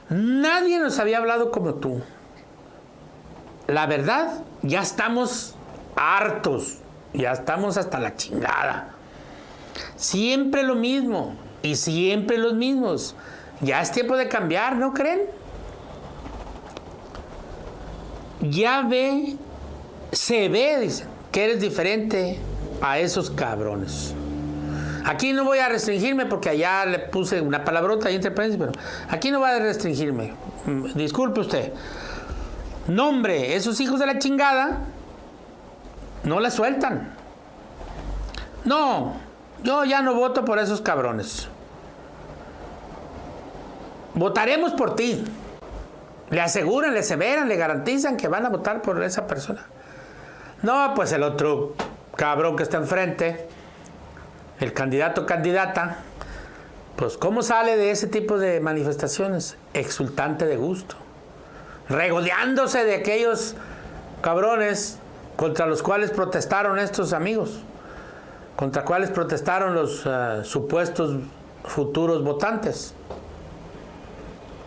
Nadie nos había hablado como tú. La verdad, ya estamos hartos, ya estamos hasta la chingada. Siempre lo mismo y siempre los mismos. Ya es tiempo de cambiar, ¿no creen? Ya se ve, dicen, que eres diferente a esos cabrones. Aquí no voy a restringirme porque allá le puse una palabrota ahí entre paréntesis, pero aquí no voy a restringirme. Disculpe usted. Nombre, esos hijos de la chingada no la sueltan. No, yo ya no voto por esos cabrones. Votaremos por ti. Le aseguran, le aseveran, le garantizan que van a votar por esa persona. No, pues el otro cabrón que está enfrente, el candidato o candidata, pues ¿cómo sale de ese tipo de manifestaciones? Exultante de gusto, regodeándose de aquellos cabrones contra los cuales protestaron estos amigos, contra cuales protestaron los supuestos futuros votantes.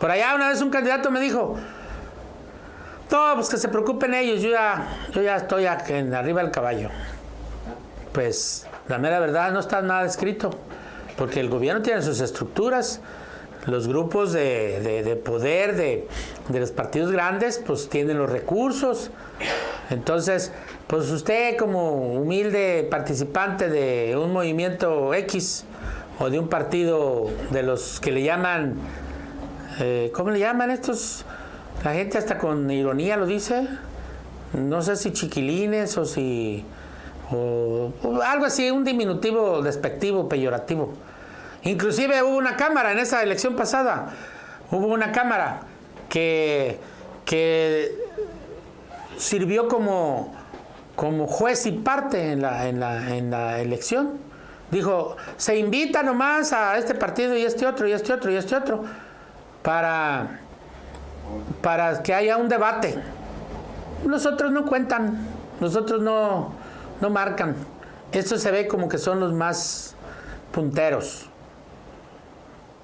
Por allá una vez un candidato me dijo, no, pues que se preocupen ellos, yo ya estoy aquí arriba del caballo. Pues la mera verdad no está nada escrito, porque el gobierno tiene sus estructuras, los grupos de poder de los partidos grandes pues tienen los recursos. Entonces, pues usted como humilde participante de un movimiento X o de un partido de los que le llaman, ¿cómo le llaman estos? La gente hasta con ironía lo dice, no sé si chiquilines o si... o algo así, un diminutivo despectivo, peyorativo. Inclusive hubo una cámara en esa elección pasada, hubo una cámara que sirvió como juez y parte en la elección. Dijo, se invita nomás a este partido y este otro, y este otro, y este otro, para que haya un debate. Los otros no cuentan, los otros no marcan. Esto se ve como que son los más punteros,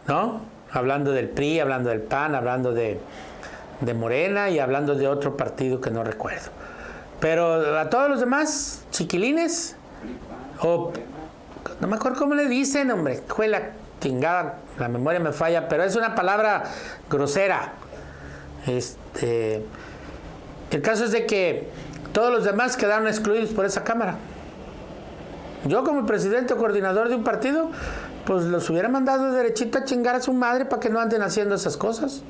¿no? Hablando del PRI, hablando del PAN, hablando de Morena y hablando de otro partido que no recuerdo. Pero a todos los demás, chiquilines, o no me acuerdo cómo le dicen, hombre, juela chingada, la memoria me falla, pero es una palabra grosera. El caso es de que todos los demás quedaron excluidos por esa cámara. Yo como presidente o coordinador de un partido, pues los hubiera mandado derechito a chingar a su madre para que no anden haciendo esas cosas.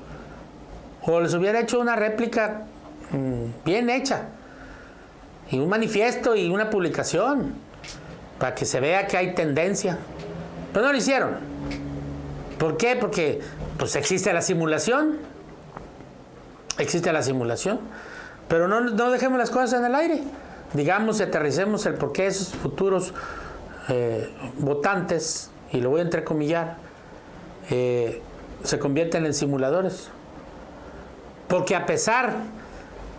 O les hubiera hecho una réplica bien hecha. Y un manifiesto y una publicación para que se vea que hay tendencia. Pero no lo hicieron. ¿Por qué? Porque pues existe la simulación. Existe la simulación. Pero no dejemos las cosas en el aire. Digamos y aterricemos el por qué esos futuros votantes, y lo voy a entrecomillar, se convierten en simuladores. Porque a pesar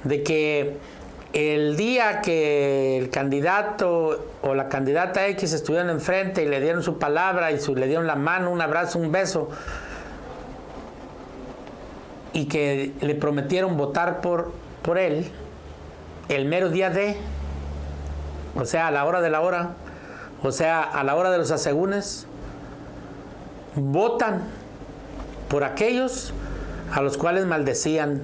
de que el día que el candidato o la candidata X estuvieron enfrente y le dieron su palabra y le dieron la mano, un abrazo, un beso, y que le prometieron votar por él, el mero día o sea, a la hora de la hora, o sea, a la hora de los asegúnes, votan por aquellos a los cuales maldecían,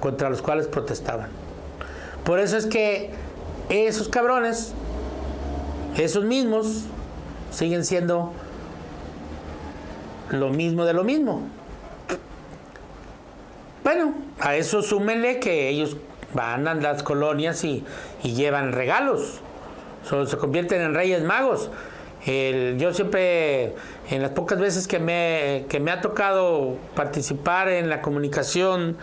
contra los cuales protestaban. Por eso es que esos cabrones, esos mismos, siguen siendo lo mismo de lo mismo. Bueno, a eso súmenle que ellos van a las colonias y llevan regalos. Se convierten en reyes magos. Yo siempre, en las pocas veces que me ha tocado participar en la comunicación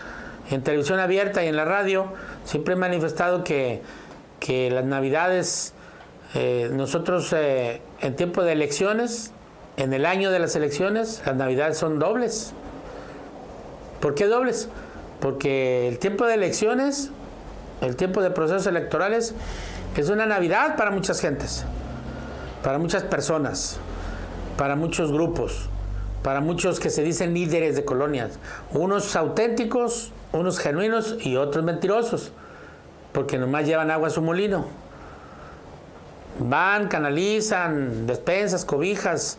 en televisión abierta y en la radio, siempre he manifestado que las navidades, nosotros en tiempo de elecciones, en el año de las elecciones, las navidades son dobles. ¿Por qué dobles? Porque el tiempo de elecciones, el tiempo de procesos electorales, es una Navidad para muchas gentes, para muchas personas, para muchos grupos. para muchos que se dicen líderes de colonias. Unos auténticos, unos genuinos y otros mentirosos, porque nomás llevan agua a su molino. Van, canalizan despensas, cobijas,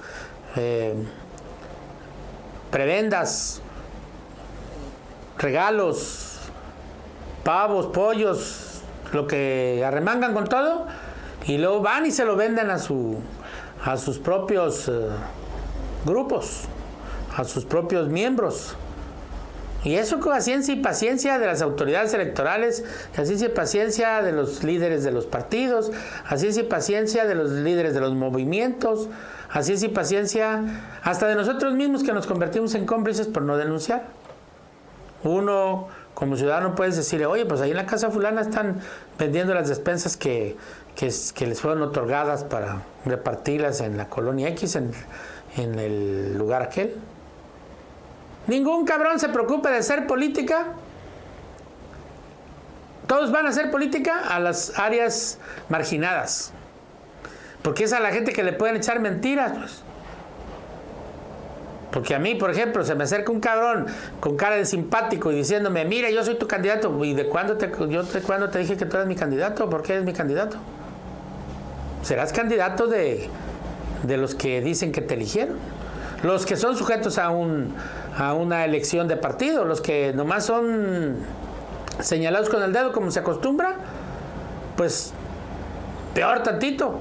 prebendas, regalos, pavos, pollos, lo que arremangan con todo, y luego van y se lo venden a sus propios grupos, a sus propios miembros. Y eso con la ciencia y paciencia de las autoridades electorales, la ciencia y paciencia de los líderes de los partidos, la ciencia y paciencia de los líderes de los movimientos, la ciencia y paciencia hasta de nosotros mismos, que nos convertimos en cómplices por no denunciar. Uno, como ciudadano, puedes decirle, oye, pues ahí en la casa fulana están vendiendo las despensas que les fueron otorgadas para repartirlas en la colonia X, en el lugar aquel. Ningún cabrón se preocupa de hacer política. Todos van a hacer política a las áreas marginadas, porque es a la gente que le pueden echar mentiras, pues. Porque a mí, por ejemplo, se me acerca un cabrón con cara de simpático y diciéndome, mira, yo soy tu candidato. ¿Y de cuándo te dije que tú eres mi candidato? ¿Por qué eres mi candidato? Serás candidato de los que dicen que te eligieron, los que son sujetos a una elección de partido, los que nomás son señalados con el dedo como se acostumbra, pues peor tantito.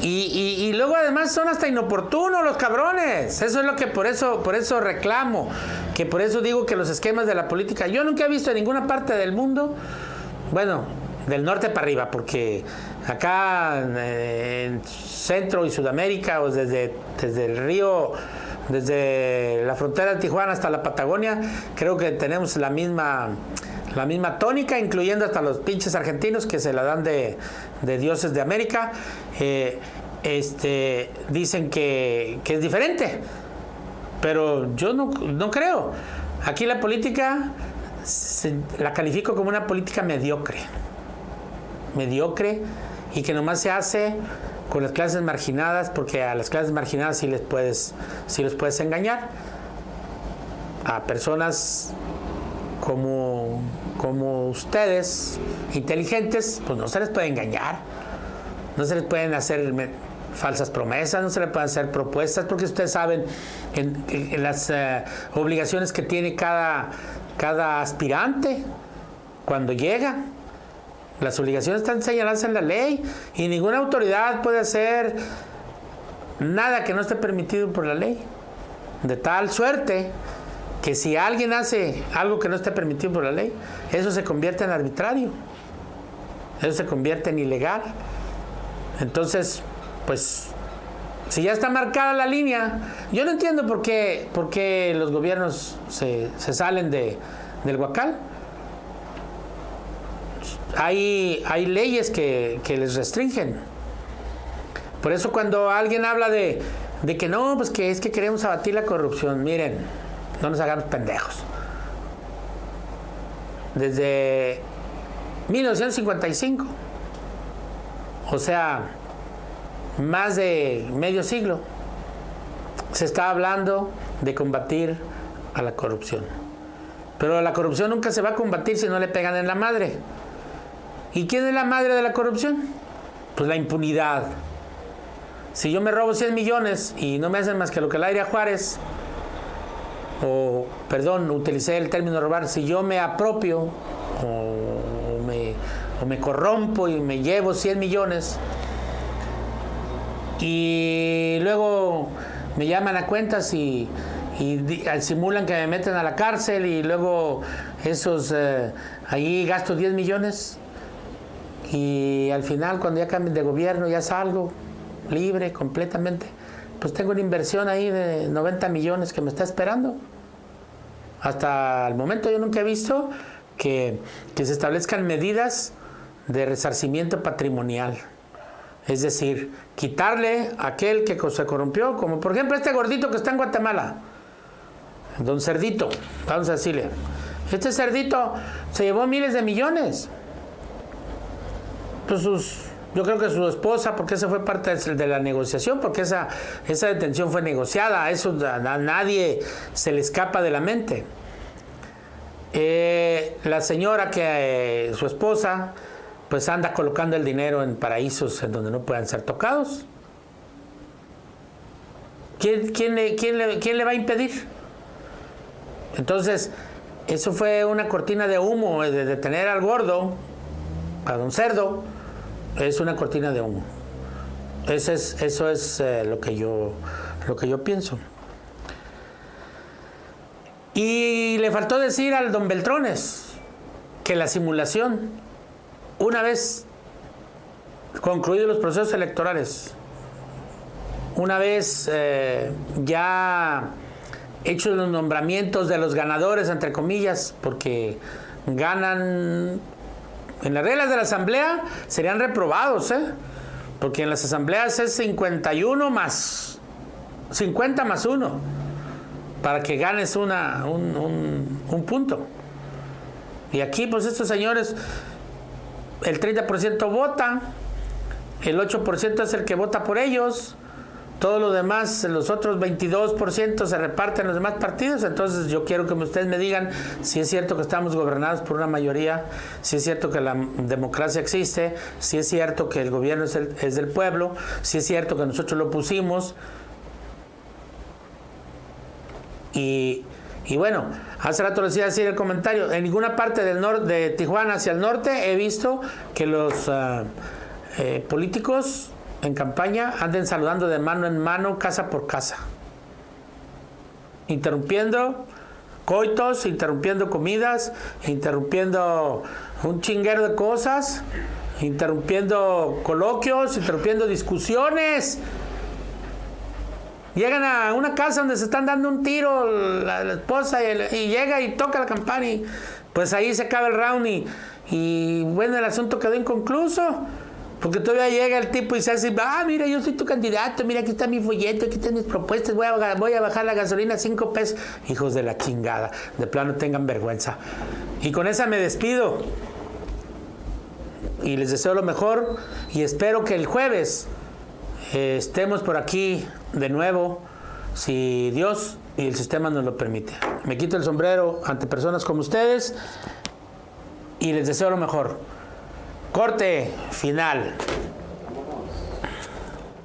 Y luego además son hasta inoportunos los cabrones. Eso es lo que por eso reclamo, que por eso digo que los esquemas de la política, yo nunca he visto en ninguna parte del mundo, bueno, del norte para arriba, porque acá en Centro y Sudamérica, o desde el río, desde la frontera de Tijuana hasta la Patagonia, creo que tenemos la misma tónica, incluyendo hasta los pinches argentinos que se la dan de dioses de América. Dicen que es diferente, pero yo no creo. Aquí la política la califico como una política mediocre, y que nomás se hace con las clases marginadas, porque a las clases marginadas sí los puedes engañar. A personas como ustedes, inteligentes, pues no se les puede engañar, no se les pueden hacer falsas promesas, no se les pueden hacer propuestas, porque ustedes saben en las obligaciones que tiene cada aspirante cuando llega. Las obligaciones están señaladas en la ley y ninguna autoridad puede hacer nada que no esté permitido por la ley. De tal suerte que si alguien hace algo que no esté permitido por la ley, eso se convierte en arbitrario, eso se convierte en ilegal. Entonces, pues, si ya está marcada la línea, yo no entiendo por qué los gobiernos se salen del huacal. Hay leyes que les restringen. Por eso cuando alguien habla de que no, pues que es que queremos abatir la corrupción, miren, no nos hagamos pendejos. Desde 1955, o sea, más de medio siglo, se está hablando de combatir a la corrupción. Pero la corrupción nunca se va a combatir si no le pegan en la madre. ¿Y quién es la madre de la corrupción? Pues la impunidad. Si yo me robo 100 millones y no me hacen más que lo que le haría Juárez, utilicé el término robar, si yo me apropio o me corrompo y me llevo 100 millones y luego me llaman a cuentas y simulan que me meten a la cárcel y luego ahí gasto 10 millones y al final cuando ya cambien de gobierno ya salgo libre completamente, pues tengo una inversión ahí de 90 millones que me está esperando. Hasta el momento yo nunca he visto que se establezcan medidas de resarcimiento patrimonial. Es decir, quitarle a aquel que se corrompió, como por ejemplo este gordito que está en Guatemala, don Cerdito, vamos a decirle. Este Cerdito se llevó miles de millones. Pues sus Yo creo que su esposa, porque esa fue parte de la negociación, porque esa detención fue negociada, eso a nadie se le escapa de la mente. La señora su esposa, pues anda colocando el dinero en paraísos en donde no puedan ser tocados. ¿Quién le va a impedir? Entonces, eso fue una cortina de humo, de detener al gordo, a don Cerdo, es una cortina de humo. Eso es lo que yo pienso. Y le faltó decir al don Beltrones que la simulación, una vez concluidos los procesos electorales, una vez ya hechos los nombramientos de los ganadores, entre comillas, porque ganan en las reglas de la asamblea, serían reprobados, porque en las asambleas es 51 más 50 más 1 para que ganes un punto. Y aquí, pues estos señores, el 30% vota, el 8% es el que vota por ellos, todo lo demás, los otros 22% se reparten en los demás partidos. Entonces yo quiero que ustedes me digan si es cierto que estamos gobernados por una mayoría, si es cierto que la democracia existe, si es cierto que el gobierno es del pueblo, si es cierto que nosotros lo pusimos. Y bueno, hace rato les iba a decir el comentario, en ninguna parte de Tijuana hacia el norte he visto que los políticos en campaña anden saludando de mano en mano, casa por casa, interrumpiendo coitos, interrumpiendo comidas, interrumpiendo un chinguero de cosas, interrumpiendo coloquios, interrumpiendo discusiones. Llegan a una casa donde se están dando un tiro la esposa y llega y toca la campana y pues ahí se acaba el round y bueno, el asunto quedó inconcluso. Porque todavía llega el tipo y se hace, mira, yo soy tu candidato, mira, aquí está mi folleto, aquí están mis propuestas, voy a bajar la gasolina a 5 pesos. Hijos de la chingada, de plano tengan vergüenza. Y con esa me despido. Y les deseo lo mejor y espero que el jueves estemos por aquí de nuevo, si Dios y el sistema nos lo permite. Me quito el sombrero ante personas como ustedes y les deseo lo mejor. Corte final.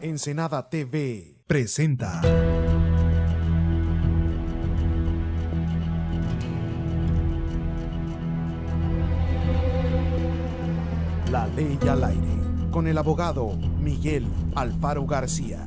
Ensenada TV presenta La Ley al Aire con el abogado Miguel Alfaro García.